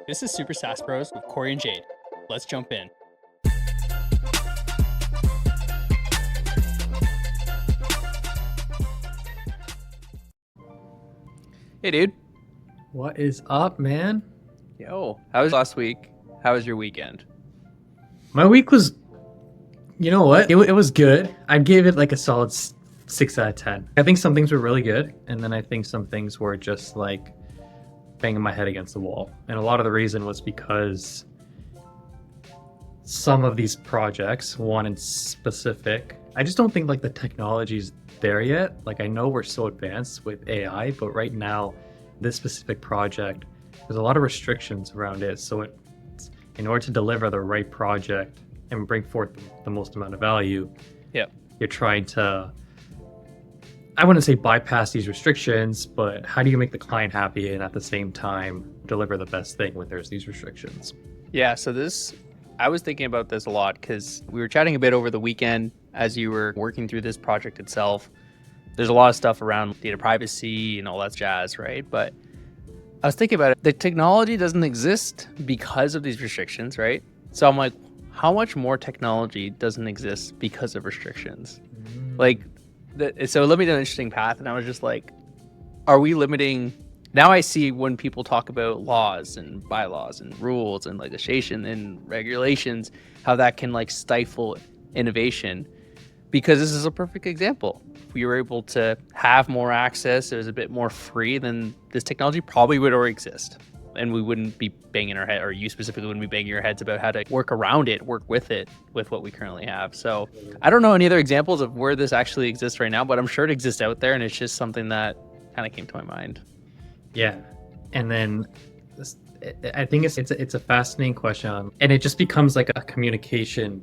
This is Super SaaS Bros with Cory and Jayde. Let's jump in. Hey, dude. What is up, man? Yo, how was last week? How was your weekend? My week was, you know what? It was good. I'd give it like a solid 6 out of 10. I think some things were really good, and then I think some things were just like banging my head against the wall. And a lot of the reason was because some of these projects, one in specific, I just don't think like the technology's there yet. Like I know we're so advanced with AI, but right now, this specific project, there's a lot of restrictions around it. So in order to deliver the right project and bring forth the most amount of value, you're trying to, I wouldn't say bypass these restrictions, but how do you make the client happy and at the same time deliver the best thing when there's these restrictions? Yeah, so I was thinking about this a lot because we were chatting a bit over the weekend as you were working through this project itself. There's a lot of stuff around data privacy and all that jazz, right? But I was thinking about it. The technology doesn't exist because of these restrictions, right? So I'm like, how much more technology doesn't exist because of restrictions? So it led me down an interesting path, and I was just like, are we limiting? Now I see when people talk about laws and bylaws and rules and legislation and regulations, how that can like stifle innovation, because this is a perfect example. If we were able to have more access, it was a bit more free, then this technology probably would already exist. And we wouldn't be banging our head, or you specifically wouldn't be banging your heads about how to work around it, work with it, with what we currently have. So I don't know any other examples of where this actually exists right now, but I'm sure it exists out there, and it's just something that kind of came to my mind. Yeah. And then I think it's a fascinating question, and it just becomes like a communication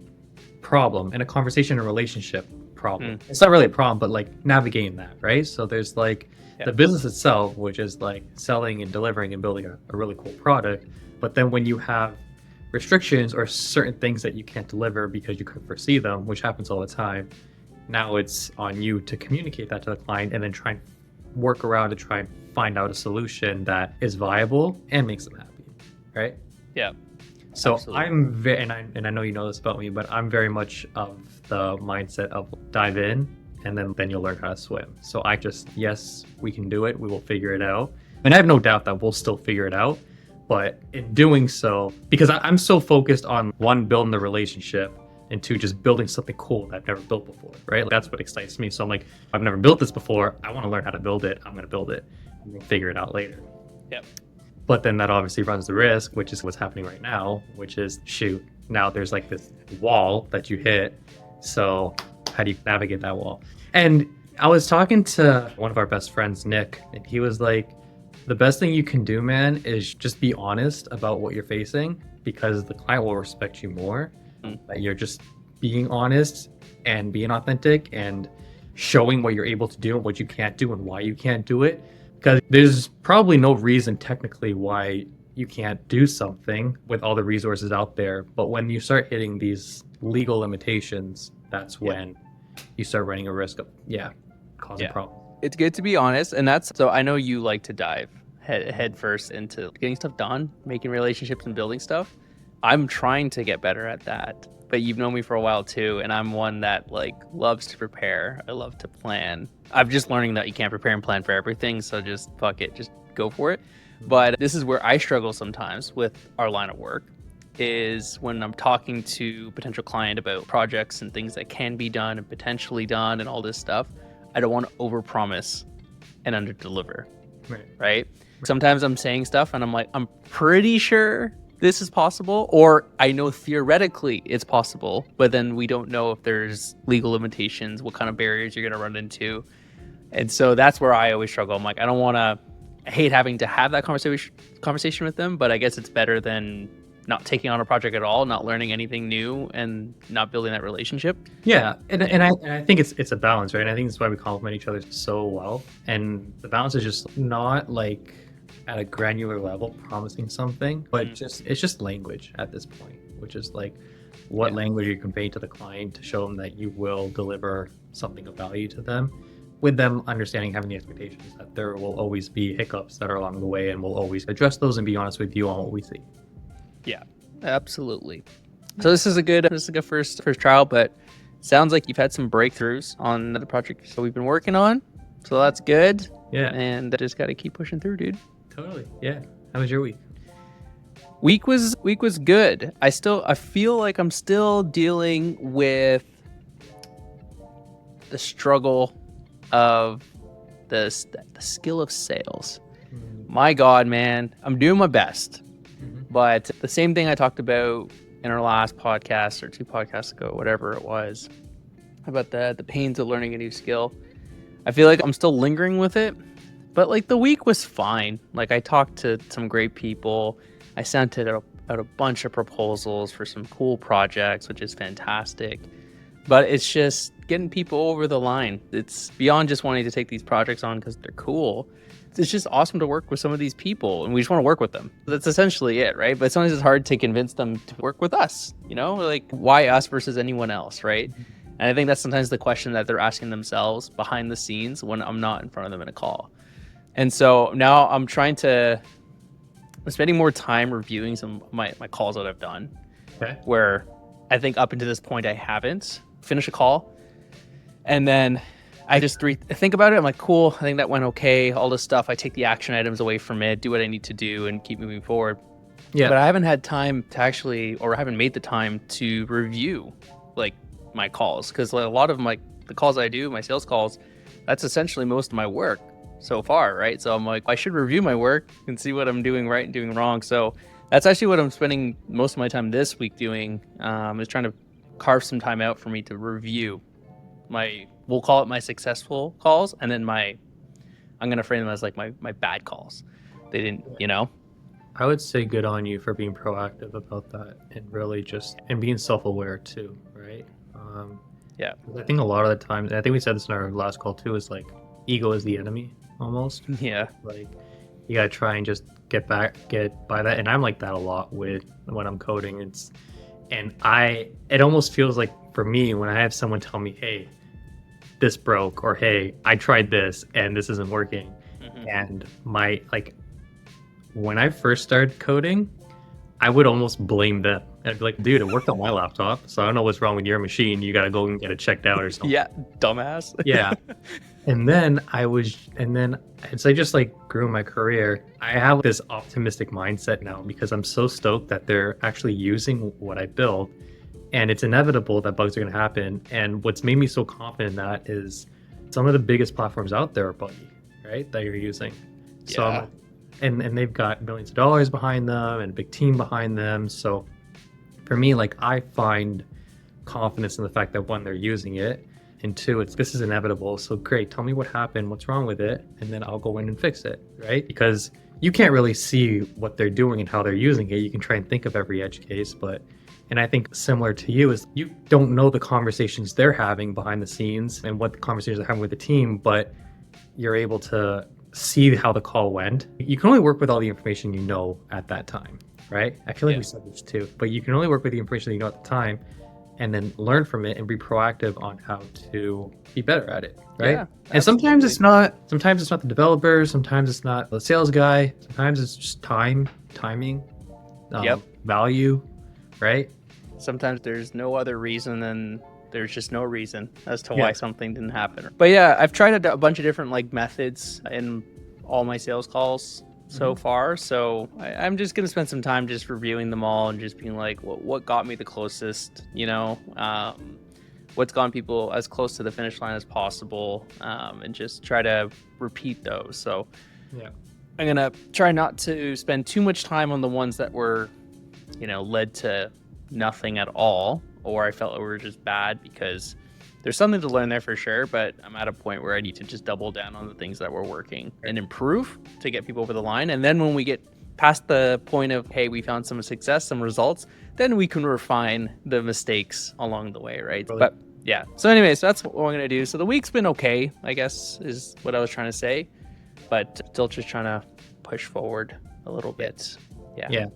problem and a conversation and relationship problem. It's not really a problem, but like navigating that, right? So there's like the business itself, which is like selling and delivering and building a really cool product. But then when you have restrictions or certain things that you can't deliver because you couldn't foresee them, which happens all the time, now it's on you to communicate that to the client and then try and work around to try and find out a solution that is viable and makes them happy, right? Yeah. So Absolutely. I'm very, and I know you know this about me, but I'm very much of the mindset of dive in and then you'll learn how to swim. So I just, yes, we can do it. We will figure it out. And I have no doubt that we'll still figure it out. But in doing so, because I'm so focused on one, building the relationship, and two, just building something cool that I've never built before, right? Like, that's what excites me. So I'm like, I've never built this before. I want to learn how to build it. I'm going to build it. And we'll figure it out later. Yep. But then that obviously runs the risk, which is what's happening right now, which is shoot, now there's like this wall that you hit. So how do you navigate that wall? And I was talking to one of our best friends, Nick, and he was like, the best thing you can do, man, is just be honest about what you're facing, because the client will respect you more. That you're just being honest and being authentic and showing what you're able to do and what you can't do and why you can't do it. Because there's probably no reason technically why you can't do something with all the resources out there. But when you start hitting these legal limitations, that's when you start running a risk of, causing problems. It's good to be honest. And so I know you like to dive head first into getting stuff done, making relationships and building stuff. I'm trying to get better at that. But you've known me for a while too, and I'm one that like loves to prepare. I love to plan. I'm just learning that you can't prepare and plan for everything, so just fuck it, just go for it. But this is where I struggle sometimes with our line of work, is when I'm talking to potential client about projects and things that can be done and potentially done and all this stuff. I don't want to overpromise and underdeliver, right? Sometimes I'm saying stuff and I'm like, I'm pretty sure this is possible, or I know theoretically it's possible, but then we don't know if there's legal limitations, what kind of barriers you're going to run into. And so that's where I always struggle. I'm like, I hate having to have that conversation with them, but I guess it's better than not taking on a project at all, not learning anything new, and not building that relationship. Yeah, and I think it's a balance, right? And I think that's why we complement each other so well. And the balance is just not like at a granular level promising something, but it's just language at this point, which is like what language you convey to the client to show them that you will deliver something of value to them. with them understanding, having the expectations that there will always be hiccups that are along the way, and we'll always address those and be honest with you on what we see. Yeah, absolutely. So this is a good first trial, but sounds like you've had some breakthroughs on the project that we've been working on. So that's good. Yeah. And I just got to keep pushing through, dude. Totally. Yeah. How was your week? Week was good. I feel like I'm still dealing with the struggle of the skill of sales. My God, man, I'm doing my best. But the same thing I talked about in our last podcast or 2 podcasts ago, whatever it was, about the pains of learning a new skill. I feel like I'm still lingering with it, but like the week was fine. Like I talked to some great people. I sent out a bunch of proposals for some cool projects, which is fantastic. But it's just getting people over the line. It's beyond just wanting to take these projects on because they're cool. It's just awesome to work with some of these people, and we just want to work with them. That's essentially it, right? But sometimes it's hard to convince them to work with us, like why us versus anyone else, right? And I think that's sometimes the question that they're asking themselves behind the scenes when I'm not in front of them in a call. And so now I'm spending more time reviewing some of my calls that I've done, where I think up until this point I haven't finished a call. And then I just think about it. I'm like, cool, I think that went okay. All this stuff, I take the action items away from it, do what I need to do, and keep moving forward. Yeah. But I haven't had time to I haven't made the time to review like my calls, because a lot of the calls I do, my sales calls, that's essentially most of my work so far, right? So I'm like, I should review my work and see what I'm doing right and doing wrong. So that's actually what I'm spending most of my time this week doing, is trying to carve some time out for me to review we'll call it my successful calls, and then I'm going to frame them as like my bad calls. They didn't, I would say good on you for being proactive about that, and really and being self-aware too, right? Yeah. I think a lot of the times, and I think we said this in our last call too, is like ego is the enemy almost. Yeah. Like you got to try and just get by that. And I'm like that a lot when I'm coding. It almost feels like for me, when I have someone tell me, hey, this broke, or hey, I tried this and this isn't working. And when I first started coding, I would almost blame them. I'd be like, dude, it worked on my laptop, so I don't know what's wrong with your machine. You got to go and get it checked out or something. Yeah, dumbass. Yeah. And then as I just like grew my career, I have this optimistic mindset now, because I'm so stoked that they're actually using what I built, and it's inevitable that bugs are going to happen. And what's made me so confident in that is some of the biggest platforms out there are buggy, right? That you're using. Yeah. So, and they've got millions of dollars behind them and a big team behind them. So for me, like, I find confidence in the fact that, one, they're using it, and two, this is inevitable. So great, tell me what happened, what's wrong with it, and then I'll go in and fix it, right? Because you can't really see what they're doing and how they're using it. You can try and think of every edge case, and I think similar to you is you don't know the conversations they're having behind the scenes and what the conversations they're having with the team, but you're able to see how the call went. You can only work with all the information you know at that time, right? I feel like we said this too, but you can only work with the information that you know at the time, and then learn from it and be proactive on how to be better at it, right? Yeah, and sometimes it's not the developer, sometimes it's not the sales guy, sometimes it's just timing, value, right? Sometimes there's no other reason than there's just no reason as to why something didn't happen. But yeah, I've tried a bunch of different methods in all my sales calls so far. So I'm just going to spend some time just reviewing them all and just being like, what got me the closest, what's gotten people as close to the finish line as possible, and just try to repeat those. So I'm going to try not to spend too much time on the ones that were, led to nothing at all, or I felt were just bad, because there's something to learn there for sure, but I'm at a point where I need to just double down on the things that were working and improve to get people over the line. And then when we get past the point of, hey, we found some success, some results, then we can refine the mistakes along the way, right? Really? But yeah. So anyways, that's what I'm going to do. So the week's been okay, I guess, is what I was trying to say, but still just trying to push forward a little bit. Yeah.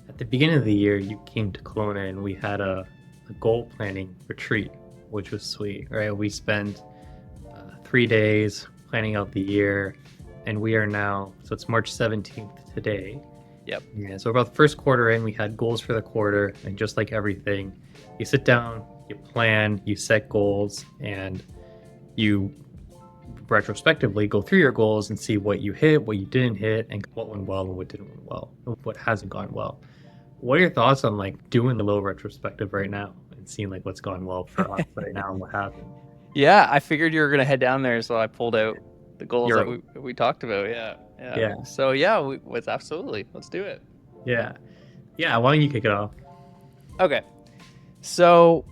At the beginning of the year, you came to Kelowna and we had a goal planning retreat, which was sweet, right? We spent 3 days planning out the year, and we are now, so it's March 17th today. Yep. Yeah, so about the first quarter in, we had goals for the quarter, and just like everything, you sit down, you plan, you set goals, and you retrospectively go through your goals and see what you hit, what you didn't hit, and what went well and what didn't went well, and what hasn't gone well. What are your thoughts on like doing the little retrospective right now and seeing like what's gone well for us right now and what happened? Yeah, I figured you were gonna head down there, so I pulled out the goals that we talked about. Yeah. So yeah, absolutely. Let's do it. Yeah. Why don't you kick it off? Okay. So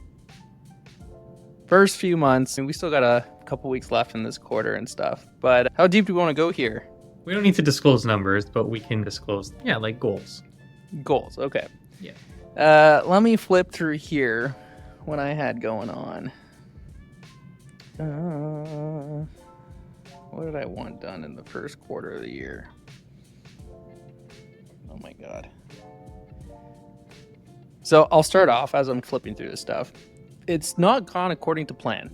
first few months, and we still got a couple weeks left in this quarter and stuff. But how deep do we want to go here? We don't need to disclose numbers, but we can disclose, like goals. Goals. Okay. Yeah. Let me flip through here what I had going on. What did I want done in the first quarter of the year? Oh my God. So I'll start off as I'm flipping through this stuff. It's not gone according to plan.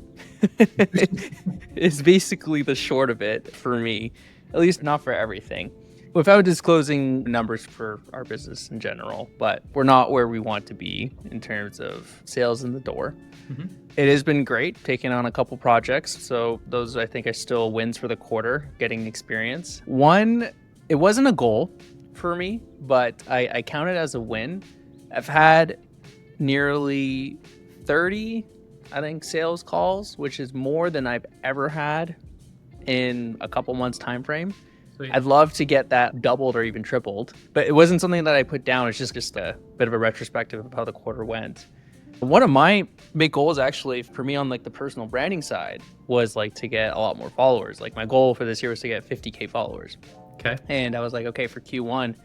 It's basically the short of it for me, at least not for everything. Without disclosing numbers for our business in general, but we're not where we want to be in terms of sales in the door. Mm-hmm. It has been great taking on a couple projects. So those I think are still wins for the quarter, getting experience. One, it wasn't a goal for me, but I count it as a win. I've had nearly 30, I think, sales calls, which is more than I've ever had in a couple months time frame. Sweet. I'd love to get that doubled or even tripled, but it wasn't something that I put down. It's just a bit of a retrospective of how the quarter went. One of my big goals actually for me on like the personal branding side was like to get a lot more followers. Like my goal for this year was to get 50K followers. Okay. And I was like, okay, for Q1,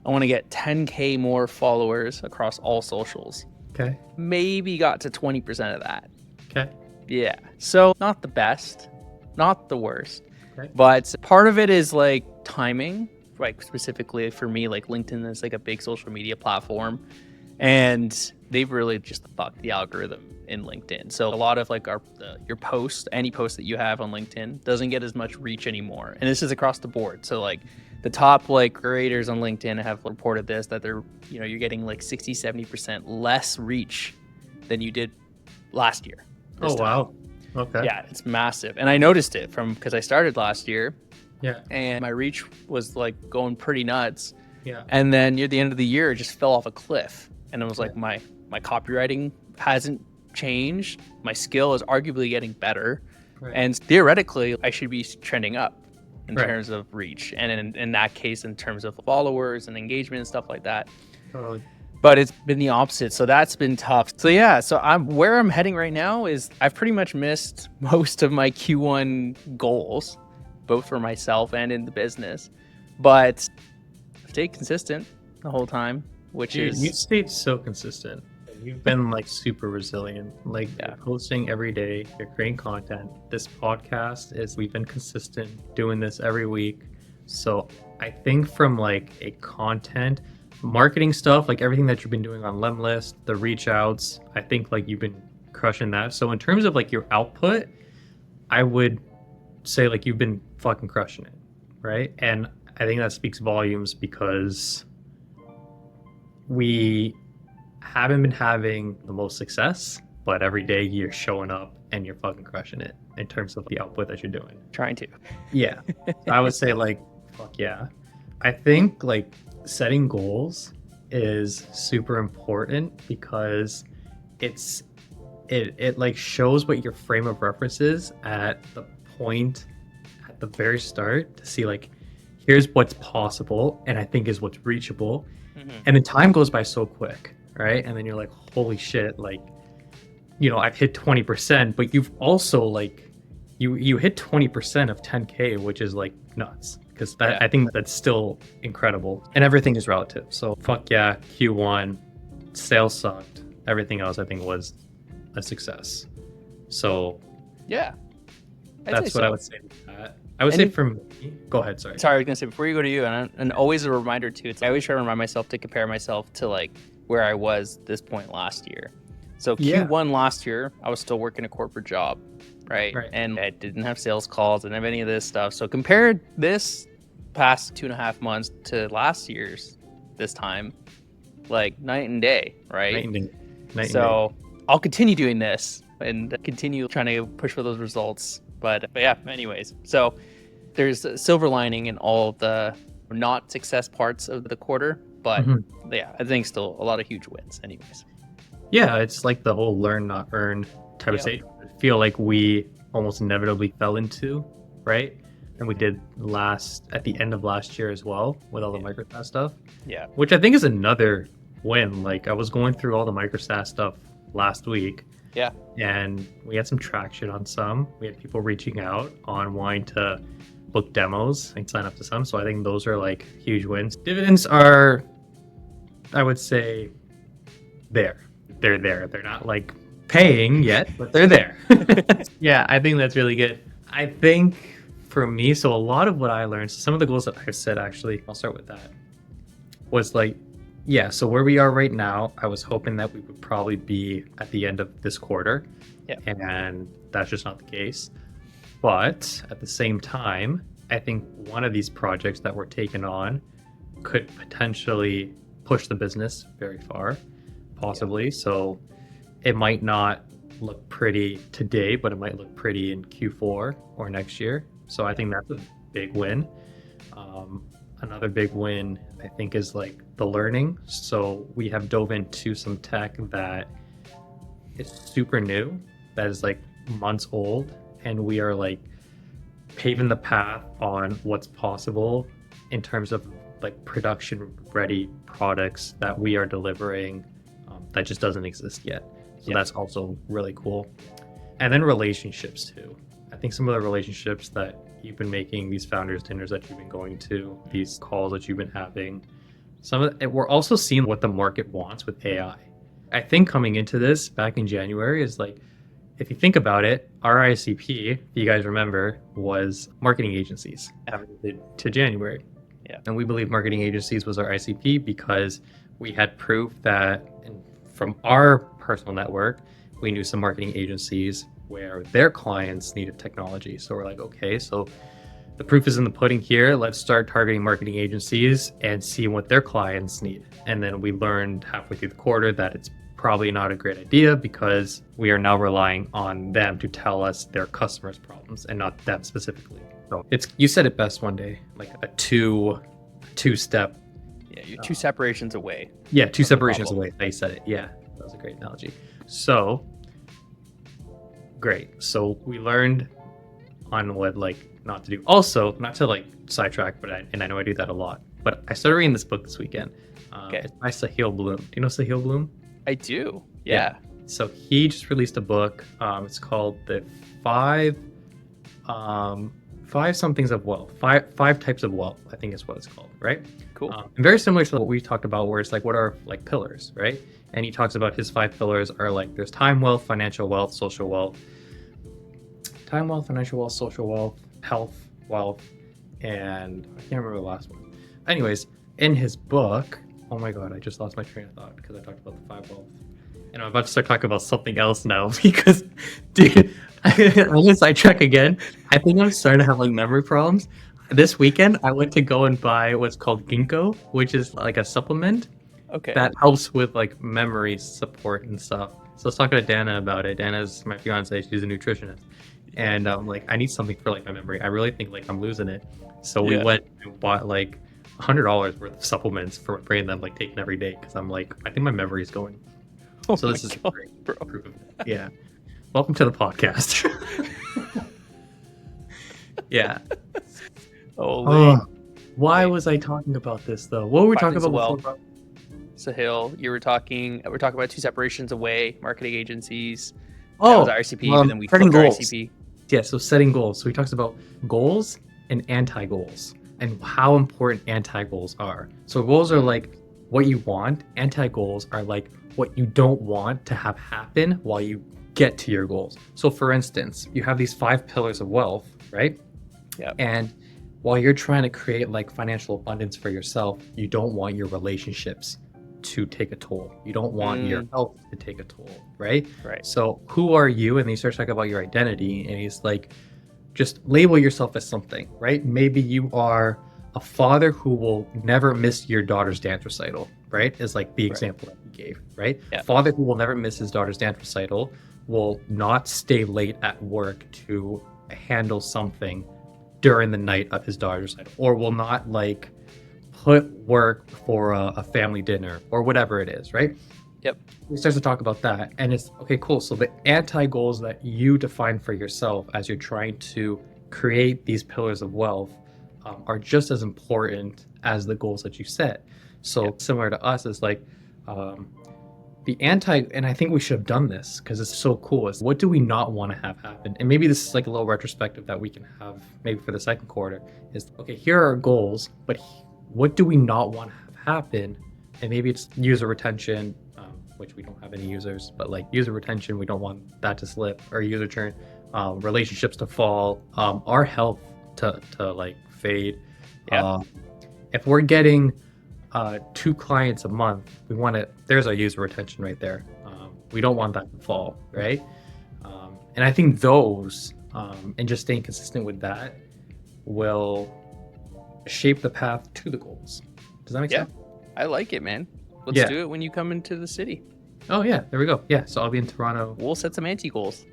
I want to get 10K more followers across all socials. Okay. Maybe got to 20% of that. Okay. Yeah. So not the best, not the worst. Okay. But part of it is like timing, like specifically for me, like LinkedIn is like a big social media platform, and they've really just fucked the algorithm in LinkedIn. So a lot of like your post, any post that you have on LinkedIn doesn't get as much reach anymore. And this is across the board. So like the top like creators on LinkedIn have reported this, that they're, you're getting like 60, 70% less reach than you did last year. Oh, wow. Okay. Yeah, it's massive. And I noticed it because I started last year. Yeah. And my reach was like going pretty nuts. Yeah. And then near the end of the year, it just fell off a cliff. And it was like my copywriting hasn't changed. My skill is arguably getting better. Right. And theoretically, I should be trending up in terms of reach. And in that case, in terms of followers and engagement and stuff like that. Totally. But it's been the opposite. So that's been tough. So yeah, so where I'm heading right now is I've pretty much missed most of my Q1 goals, both for myself and in the business. But I've stayed consistent the whole time, which is... You stayed so consistent. You've been like super resilient, like posting every day, you're creating content. This podcast we've been consistent doing this every week. So I think from like a content marketing stuff, like everything that you've been doing on Lemlist, the reach outs, I think like you've been crushing that. So in terms of like your output, I would say like you've been fucking crushing it, right? And I think that speaks volumes because we haven't been having the most success, but every day you're showing up and you're fucking crushing it in terms of the output that you're doing. Trying to. Yeah. I would say like, fuck yeah. I think like setting goals is super important because it like shows what your frame of reference is at the point at the very start to see like, here's what's possible and I think is what's reachable. Mm-hmm. And then time goes by so quick, right? And then you're like, holy shit, like, I've hit 20%, but you've also like, you hit 20% of 10K, which is like nuts. Because I think that's still incredible. And everything is relative. So fuck yeah, Q1, sales sucked. Everything else I think was a success. So yeah, that's what I would say to that. I would say from me, go ahead, sorry. Sorry, I was gonna say before you go to you, and always a reminder too, I always try to remind myself to compare myself to like where I was this point last year. So Q1 last year, I was still working a corporate job. right? Right. And I didn't have sales calls, didn't have any of this stuff. So compare this past 2.5 months to last year's this time, like night and day, right? Night and day. Night and day. So I'll continue doing this and continue trying to push for those results. But yeah, anyways, so there's a silver lining in all of the not success parts of the quarter, but yeah, I think still a lot of huge wins anyways. Yeah, it's like the whole learn not earn type of state. I feel like we almost inevitably fell into, right? And we did at the end of last year as well with all the micro SaaS stuff. Yeah. Which I think is another win. Like I was going through all the micro SaaS stuff last week. Yeah. And we had some traction on some. We had people reaching out on wanting to book demos and sign up to some. So I think those are like huge wins. Dividends are, I would say, there. They're there. They're not like paying yet, but they're there. Yeah, I think that's really good. I think for me, so a lot of what I learned, some of the goals that I've set actually, I'll start with that, was like, yeah, so where we are right now, I was hoping that we would probably be at the end of this quarter. Yeah. And that's just not the case. But at the same time, I think one of these projects that we're taking on could potentially push the business very far, possibly. Yeah. So it might not look pretty today, but it might look pretty in Q4 or next year. So I think that's a big win. Another big win, I think, is like the learning. So we have dove into some tech that is super new, that is like months old, and we are like paving the path on what's possible in terms of like production ready products that we are delivering that just doesn't exist yet. So that's also really cool. And then relationships too. I think some of the relationships that you've been making, these founders dinners that you've been going to, these calls that you've been having, we're also seeing what the market wants with AI. I think coming into this back in January is like, if you think about it, our ICP, if you guys remember, was marketing agencies to January. Yeah. And we believe marketing agencies was our ICP because we had proof that from our personal network, we knew some marketing agencies where their clients needed technology. So we're like, okay, so the proof is in the pudding here. Let's start targeting marketing agencies and see what their clients need. And then we learned halfway through the quarter that it's probably not a great idea because we are now relying on them to tell us their customers' problems and not them specifically. So you said it best one day, like a two-step. Yeah, you're two separations away. Yeah, two separations away. You said it. Yeah, that was a great analogy. So great. So we learned on what like not to do. Also, not to like sidetrack, but I know I do that a lot. But I started reading this book this weekend. It's by Sahil Bloom. Do you know Sahil Bloom? I do. Yeah. So he just released a book. It's called the five somethings of wealth. Five types of wealth, I think is what it's called, right? Cool. And very similar to what we talked about, where it's like, what are like pillars, right? And he talks about his 5 pillars are like, there's time wealth, financial wealth, social wealth. Time wealth, financial wealth, social wealth, health wealth, and I can't remember the last one. Anyways, in his book, oh my God, I just lost my train of thought because I talked about the 5 wealth. And I'm about to start talking about something else now because, dude, I'm gonna sidetrack again. I think I'm starting to have like memory problems. This weekend, I went to go and buy what's called ginkgo, which is like a supplement that helps with like memory support and stuff. So I was talking to Dana about it. Dana's my fiance, she's a nutritionist. And I'm like, I need something for like my memory. I really think like I'm losing it. So we went and bought like $100 worth of supplements for my brain that I'm like taking every day because I'm like, I think my memory is going. So this is great proof of it. Yeah. Welcome to the podcast. Yeah. Why was I talking about this though? What were we talking about before? Sahil, we're talking about 2 separations away, marketing agencies. That was our ICP, and then we flipped our ICP. Yeah, so setting goals. So he talks about goals and anti-goals and how important anti-goals are. So goals are like what you want. Anti-goals are like what you don't want to have happen while you get to your goals. So for instance, you have these 5 pillars of wealth, right? Yeah. And while you're trying to create like financial abundance for yourself, you don't want your relationships to take a toll. You don't want your health to take a toll, right? Right. So who are you? And then you start talking about your identity, and he's like, just label yourself as something, right? Maybe you are a father who will never miss your daughter's dance recital, right? Is like the example that he gave, right? Yeah. Father who will never miss his daughter's dance recital will not stay late at work to handle something during the night of his daughter's recital, or will not like put work for a family dinner or whatever it is, right? Yep. He starts to talk about that, and it's okay, cool. So the anti-goals that you define for yourself as you're trying to create these pillars of wealth are just as important as the goals that you set. So similar to us is like the anti, and I think we should have done this because it's so cool, is what do we not want to have happen? And maybe this is like a little retrospective that we can have maybe for the second quarter is, okay, here are our goals, but what do we not want to have happen? And maybe it's user retention, which we don't have any users, but like user retention, we don't want that to slip, or user churn, relationships to fall, our health to like fade. If we're getting 2 clients a month, we want to, there's our user retention right there. We don't want that to fall, right? And I think those, and just staying consistent with that will shape the path to the goals. Does that make sense? I like it, man. Let's do it when you come into the city. Oh yeah, there we go. Yeah, so I'll be in Toronto. We'll set some anti-goals.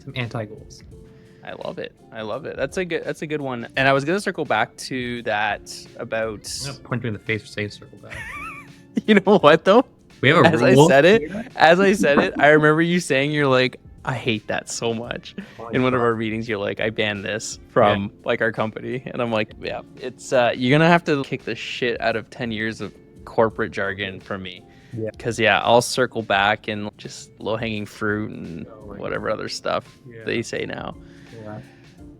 Some anti-goals. I love it. That's a good one. And I was gonna circle back to that about. I'm gonna punch you in the face for saying circle back. You know what though? We have a as rule. As I said it, I remember you saying, you're like, I hate that so much. In one of our meetings, you're like, I banned this from like our company, and I'm like, yeah, it's you're gonna have to kick the shit out of 10 years of corporate jargon from me. Yeah. Because I'll circle back and just low-hanging fruit and whatever other stuff they say now. Yeah.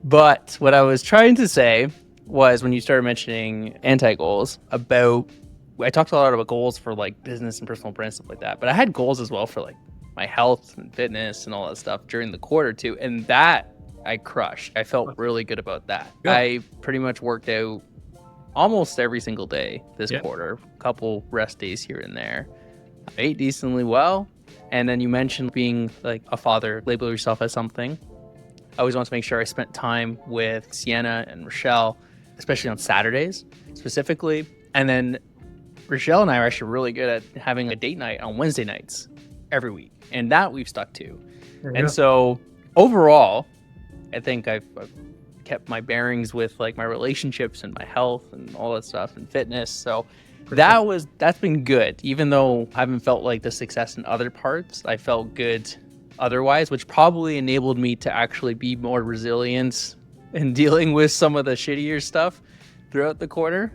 But what I was trying to say was, when you started mentioning anti-goals, I talked a lot about goals for like business and personal brand stuff like that, but I had goals as well for like my health and fitness and all that stuff during the quarter too, and that I crushed. I felt really good about that. Yeah. I pretty much worked out almost every single day this quarter, a couple rest days here and there. I ate decently well. And then you mentioned being like a father, label yourself as something. I always want to make sure I spent time with Sienna and Rochelle, especially on Saturdays specifically. And then Rochelle and I are actually really good at having a date night on Wednesday nights every week. And that we've stuck to. And so overall, I think I've kept my bearings with like my relationships and my health and all that stuff and fitness. So that's been good. Even though I haven't felt like the success in other parts, I felt good otherwise, which probably enabled me to actually be more resilient in dealing with some of the shittier stuff throughout the quarter.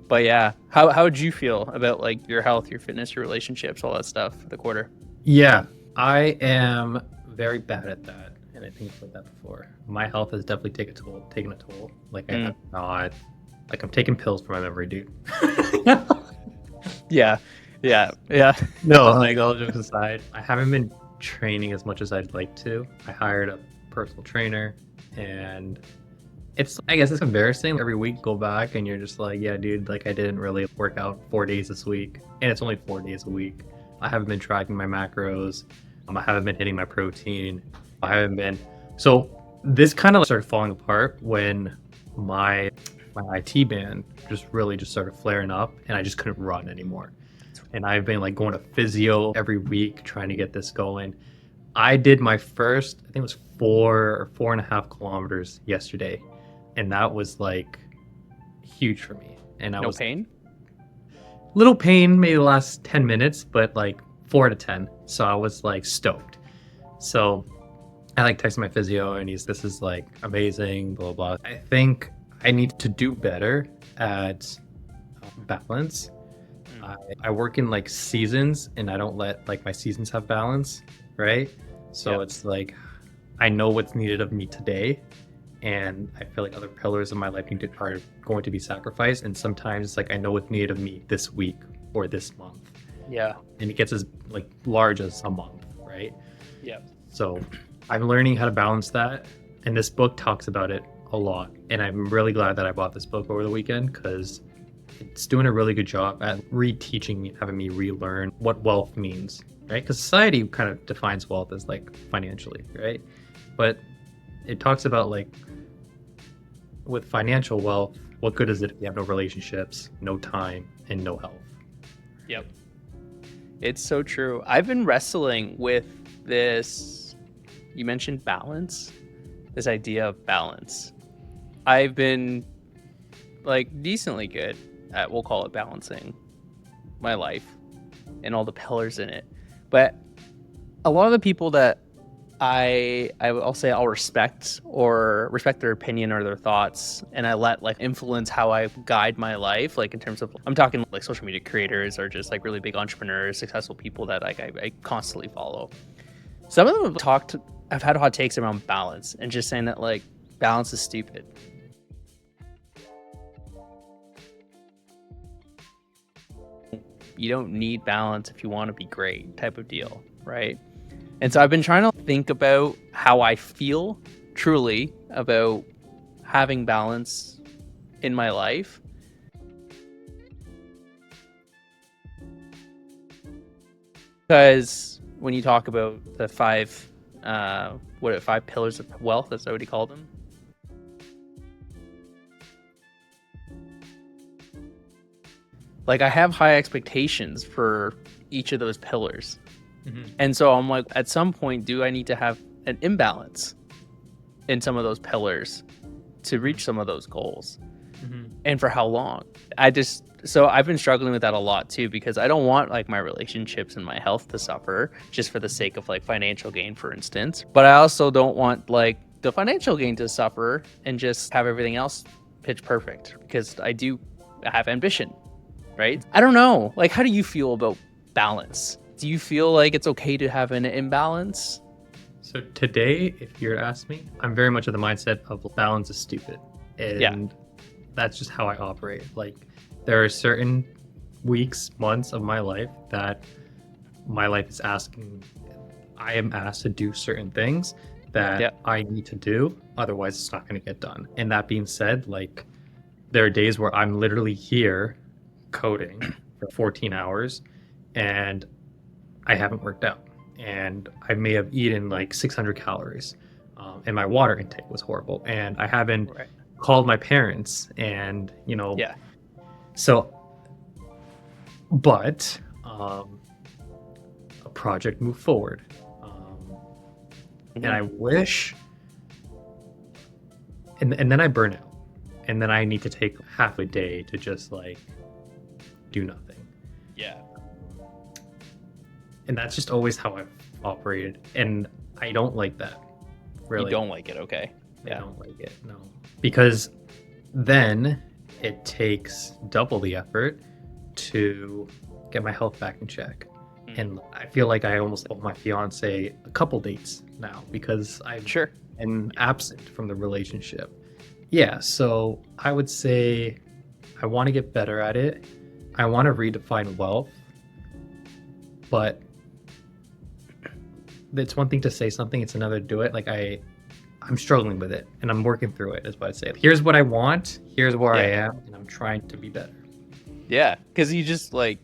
But yeah, how'd you feel about like your health, your fitness, your relationships, all that stuff for the quarter? Yeah, I am very bad at that. And I think I've said that before. My health has definitely taken a toll. Like I'm not, like I'm taking pills for my memory, dude. Yeah. No, like all jokes aside, I haven't been training as much as I'd like to. I hired a personal trainer, and I guess it's embarrassing. Every week go back and you're just like, yeah, dude, like I didn't really work out 4 days this week, and it's only 4 days a week. I haven't been tracking my macros. I haven't been hitting my protein. So this kind of started falling apart when my IT band just started flaring up, and I just couldn't run anymore. And I've been like going to physio every week trying to get this going. I did my first, I think it was 4.5 kilometers yesterday, and that was like huge for me. And no pain? Little pain, maybe the last 10 minutes, but like 4 out of 10. So I was like stoked. So I like texted my physio, and this is like amazing, blah, blah, blah. I think I need to do better at balance. I work in like seasons, and I don't let like my seasons have balance, right? So it's like, I know what's needed of me today, and I feel like other pillars of my life are going to be sacrificed. And sometimes it's like, I know what's needed of me this week or this month. Yeah. And it gets as like large as a month, right? Yeah. So I'm learning how to balance that, and this book talks about it a lot. And I'm really glad that I bought this book over the weekend, because it's doing a really good job at reteaching me, having me relearn what wealth means, right? Because society kind of defines wealth as like financially, right? But it talks about like with financial wealth, what good is it if you have no relationships, no time, and no health? Yep. It's so true. I've been wrestling with this. You mentioned balance, this idea of balance. I've been like decently good at, we'll call it balancing my life and all the pillars in it. But a lot of the people that I'll say I'll respect their opinion or their thoughts, and I let like influence how I guide my life, like in terms of, I'm talking like social media creators or just like really big entrepreneurs, successful people that like I constantly follow. Some of them have had hot takes around balance and just saying that like balance is stupid. You don't need balance if you want to be great, type of deal, right? And so I've been trying to think about how I feel truly about having balance in my life. Because when you talk about the five pillars of wealth, that's what you call them. Like I have high expectations for each of those pillars. Mm-hmm. And so I'm like, at some point, do I need to have an imbalance in some of those pillars to reach some of those goals? Mm-hmm. And for how long? So I've been struggling with that a lot too, because I don't want like my relationships and my health to suffer just for the sake of like financial gain, for instance. But I also don't want like the financial gain to suffer and just have everything else pitch perfect, because I do have ambition, right? I don't know. Like, how do you feel about balance? Do you feel like it's okay to have an imbalance? So today, if you're to ask me, I'm very much of the mindset of balance is stupid. And that's just how I operate. Like there are certain weeks, months of my life that my life is I am asked to do certain things that I need to do. Otherwise it's not going to get done. And that being said, like there are days where I'm literally here coding for 14 hours and I haven't worked out, and I may have eaten like 600 calories, and my water intake was horrible, and I haven't called my parents, and so, but a project moved forward, and I wish, and then I burn out, and then I need to take half a day to just like do nothing. Yeah. And that's just always how I've operated. And I don't like that. Really. You don't like it, okay. I don't like it, no. Because then it takes double the effort to get my health back in check. And I feel like I almost owe my fiance a couple dates now because I've been absent from the relationship. Yeah, so I would say I want to get better at it. I want to redefine wealth. But it's one thing to say something, it's another to do it. Like I'm struggling with it and I'm working through it, is what I'd say. Here's what I want, here's where I am, and I'm trying to be better. Yeah, because you just like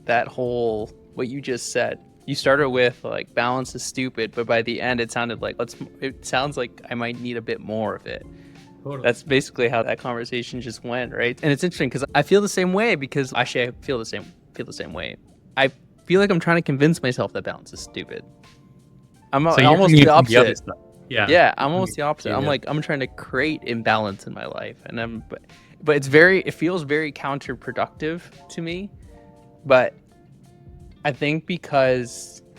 that whole, what you just said, you started with like balance is stupid, but by the end it sounded like it sounds like I might need a bit more of it. Totally. That's basically how that conversation just went, right? And it's interesting because I feel the same way, because actually I feel the same way. I feel like I'm trying to convince myself that balance is stupid. I'm almost the opposite. Yeah, I'm almost the opposite. I'm like, I'm trying to create imbalance in my life, and but it feels very counterproductive to me. But I think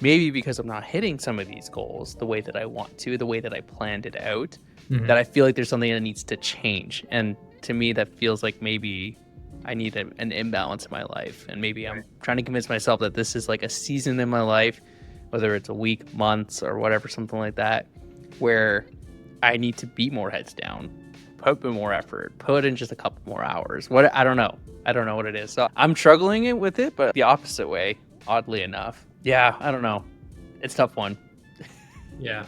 maybe because I'm not hitting some of these goals the way that I want to, the way that I planned it out, that I feel like there's something that needs to change. And to me, that feels like maybe I need an imbalance in my life, and maybe I'm trying to convince myself that this is like a season in my life, whether it's a week, months, or whatever, something like that, where I need to be more heads down, put in more effort, put in just a couple more hours. I don't know what it is. So I'm struggling with it, but the opposite way, oddly enough. Yeah, I don't know. It's a tough one. Yeah.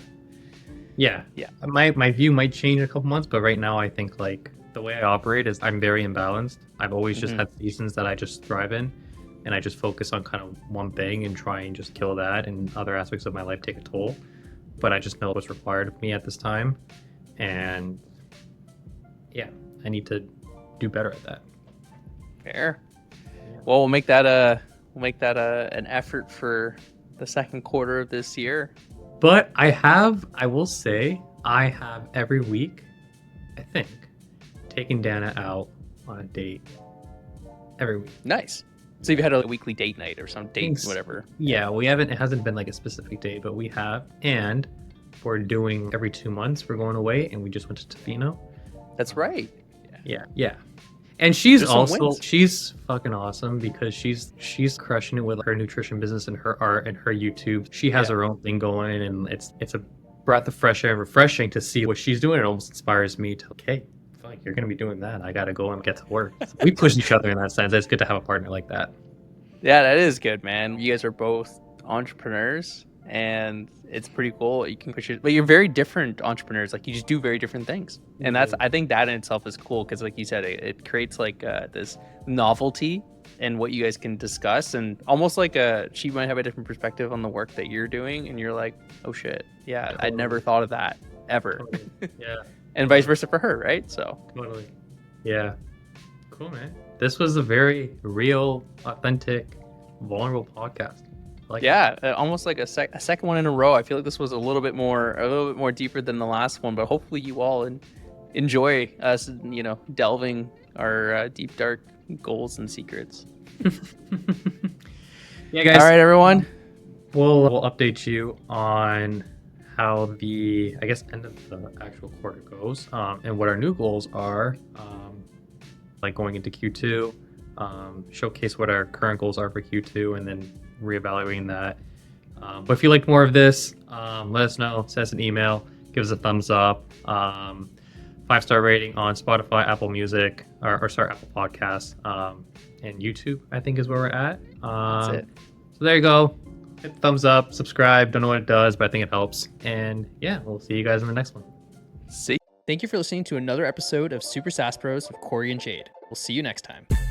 My view might change in a couple months, but right now I think like the way I operate is I'm very imbalanced. I've always just Mhm. had seasons that I just thrive in, and I just focus on kind of one thing and try and just kill that, and other aspects of my life take a toll. But I just know what's required of me at this time, and yeah, I need to do better at that. Fair. Well, we'll make that an effort for the second quarter of this year. But I will say, I have every week, I think, taken Dana out on a date every week. Nice. So you've had a weekly date night or some date, Thanks. whatever. Yeah, we haven't. It hasn't been like a specific date, but we have, and we're doing every 2 months. We're going away, and we just went to Tofino. That's right. Yeah. And she's There's some also wins. she's fucking awesome because she's crushing it with her nutrition business and her art and her YouTube. She has Yeah. her own thing going, and it's a breath of fresh air and refreshing to see what she's doing. It almost inspires me to, okay, fuck, you're gonna be doing that. I gotta go and get to work. So we push each other in that sense. It's good to have a partner like that. Yeah, that is good, man. You guys are both entrepreneurs, and it's pretty cool. You can push it, but you're very different entrepreneurs. Like you just do very different things, and that's I think that in itself is cool because, like you said, it creates like this novelty in what you guys can discuss, and almost like she might have a different perspective on the work that you're doing, and you're like, oh shit, yeah, I'd never thought of that ever, Yeah, and vice versa for her, right? So totally. Yeah, cool, man. This was a very real, authentic, vulnerable podcast. Like, yeah, almost like a second one in a row. I feel like this was a little bit more deeper than the last one, but hopefully you all enjoy us, delving our deep dark goals and secrets. yeah, guys. All right, everyone. We'll update you on how the, I guess, end of the actual quarter goes, and what our new goals are, like going into Q2, showcase what our current goals are for Q2, and then reevaluating that. But if you like more of this, let us know. Send us an email. Give us a thumbs up. 5-star rating on Spotify, Apple Music, or Apple Podcasts, and YouTube, I think is where we're at. That's it. So there you go. Hit the thumbs up, subscribe. Don't know what it does, but I think it helps. And yeah, we'll see you guys in the next one. See. Thank you for listening to another episode of Super SaaS Bros with Cory and Jayde. We'll see you next time.